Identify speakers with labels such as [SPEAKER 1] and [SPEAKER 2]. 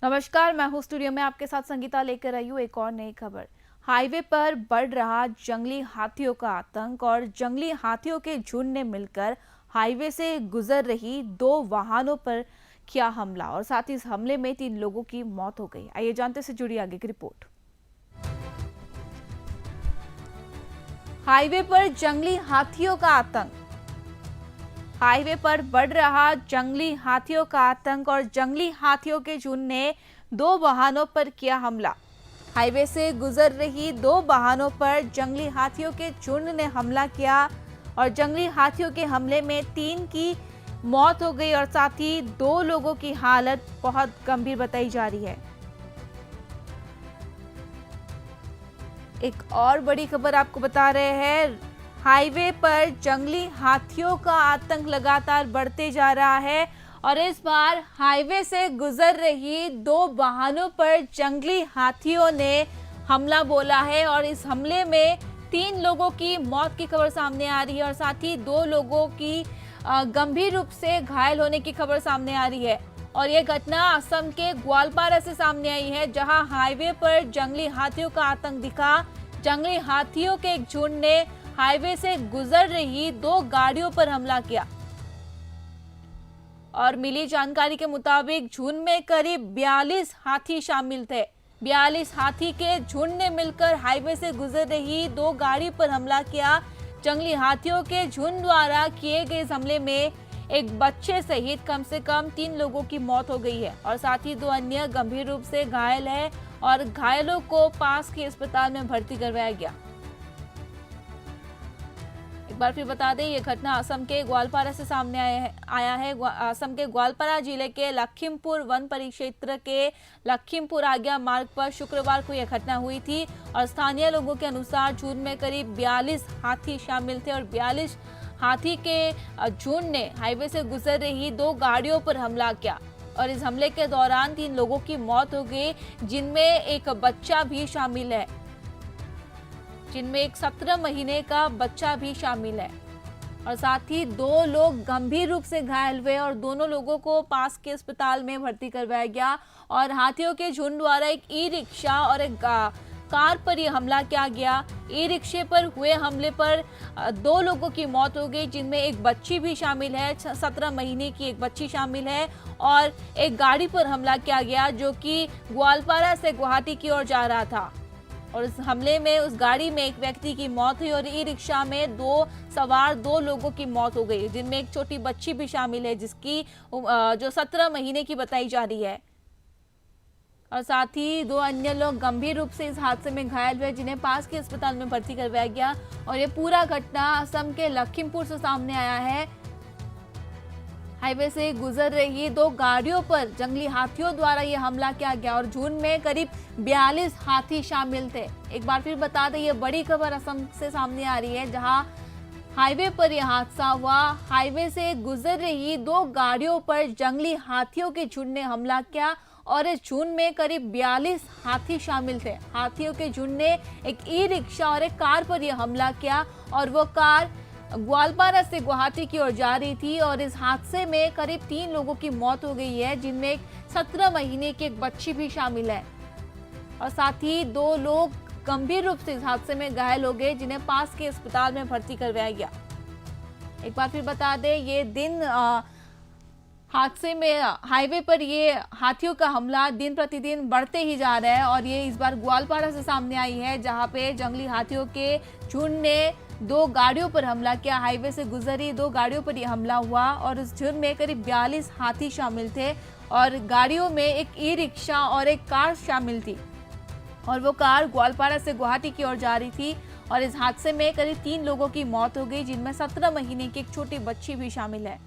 [SPEAKER 1] नमस्कार, मैं हूँ स्टूडियो में आपके साथ संगीता लेकर आई हूँ एक और नई खबर। हाईवे पर बढ़ रहा जंगली हाथियों का आतंक और जंगली हाथियों के झुंड ने मिलकर हाईवे से गुजर रही दो वाहनों पर किया हमला और साथ ही इस हमले में 3 लोगों की मौत हो गई। आइए जानते से जुड़ी आगे की रिपोर्ट। हाईवे पर जंगली हाथियों का आतंक। हाईवे पर बढ़ रहा जंगली हाथियों का आतंक और जंगली हाथियों के झुंड ने 2 वाहनों पर किया हमला। हाईवे से गुजर रही 2 वाहनों पर जंगली हाथियों के झुंड ने हमला किया और जंगली हाथियों के हमले में 3 की मौत हो गई और साथ ही 2 लोगों की हालत बहुत गंभीर बताई जा रही है। एक और बड़ी खबर आपको बता रहे हैं, हाईवे पर जंगली हाथियों का आतंक लगातार बढ़ते जा रहा है और इस बार हाईवे से गुजर रही 2 वाहनों पर जंगली हाथियों ने हमला बोला है और इस हमले में 3 लोगों की मौत की खबर सामने आ रही है और साथ ही 2 लोगों की गंभीर रूप से घायल होने की खबर सामने आ रही है। और ये घटना असम के ग्वालपारा से सामने आई है, जहां हाईवे पर जंगली हाथियों का आतंक दिखा। जंगली हाथियों के एक झुंड ने हाईवे से गुजर रही 2 गाड़ियों पर हमला किया और मिली जानकारी के मुताबिक झुंड में करीब 42 हाथी शामिल थे। 42 हाथी के झुंड ने मिलकर हाईवे से गुजर रही 2 गाड़ी पर हमला किया। जंगली हाथियों के झुंड द्वारा किए गए इस हमले में एक बच्चे सहित कम से कम 3 लोगों की मौत हो गई है और साथ ही 2 अन्य गंभीर रूप से घायल है और घायलों को पास के अस्पताल में भर्ती करवाया गया। एक बार फिर बता दें, ये घटना असम के ग्वालपारा से सामने आया है। असम के ग्वालपारा जिले के लखीमपुर वन परिक्षेत्र के लखीमपुर आज्ञा मार्ग पर शुक्रवार को यह घटना हुई थी और स्थानीय लोगों के अनुसार झुंड में करीब 42 हाथी शामिल थे और 42 हाथी के झुंड ने हाईवे से गुजर रही 2 गाड़ियों पर हमला किया और इस हमले के दौरान 3 लोगों की मौत हो गई, जिनमें एक बच्चा भी शामिल है, जिनमें एक 17 महीने का बच्चा भी शामिल है और साथ ही 2 लोग गंभीर रूप से घायल हुए और दोनों लोगों को पास के अस्पताल में भर्ती करवाया गया। और हाथियों के झुंड द्वारा एक ई रिक्शा और एक कार पर यह हमला किया गया। ई रिक्शे पर हुए हमले पर 2 लोगों की मौत हो गई, जिनमें एक बच्ची भी शामिल है, 17 महीने की एक बच्ची शामिल है और एक गाड़ी पर हमला किया गया जो कि ग्वालपारा से गुवाहाटी की ओर जा रहा था और इस हमले में उस गाड़ी में एक व्यक्ति की मौत हुई और ई रिक्शा में सवार 2 लोगों की मौत हो गई, जिनमें एक छोटी बच्ची भी शामिल है जिसकी जो 17 महीने की बताई जा रही है और साथ ही 2 अन्य लोग गंभीर रूप से इस हादसे में घायल हुए, जिन्हें पास के अस्पताल में भर्ती करवाया गया। और ये पूरा घटना असम के लखीमपुर से सामने आया है। हाईवे से गुजर रही 2 गाड़ियों पर जंगली हाथियों द्वारा यह हमला किया गया और झुंड में करीब 42 हाथी शामिल थे। एक बार फिर बता दें, ये बड़ी खबर असम से सामने आ रही है, जहां हाईवे पर यह हादसा हुआ। हाईवे से गुजर रही 2 गाड़ियों पर जंगली हाथियों के झुंड ने हमला किया और इस झुंड में करीब 42 हाथी शामिल थे। हाथियों के झुंड ने एक ई रिक्शा और एक कार पर यह हमला किया और वो कार ग्वालपारा से गुवाहाटी की ओर जा रही थी और इस हादसे में करीब 3 लोगों की मौत हो गई है, जिनमें एक 17 महीने की एक बच्ची भी शामिल है और साथ ही 2 लोग गंभीर रूप से इस हादसे में घायल हो गए, जिन्हें पास के अस्पताल में भर्ती करवाया गया। एक बार फिर बता दें, ये दिन हादसे में हाईवे पर ये हाथियों का हमला दिन प्रतिदिन बढ़ते ही जा रहा है और ये इस बार ग्वालपारा से सामने आई है, जहां पे जंगली हाथियों के झुंड ने 2 गाड़ियों पर हमला किया। हाईवे से गुजरी 2 गाड़ियों पर यह हमला हुआ और इस झुंड में करीब 42 हाथी शामिल थे और गाड़ियों में एक ई रिक्शा और एक कार शामिल थी और वो कार ग्वालपारा से गुवाहाटी की ओर जा रही थी और इस हादसे में करीब 3 लोगों की मौत हो गई, जिनमें 17 महीने की एक छोटी बच्ची भी शामिल है।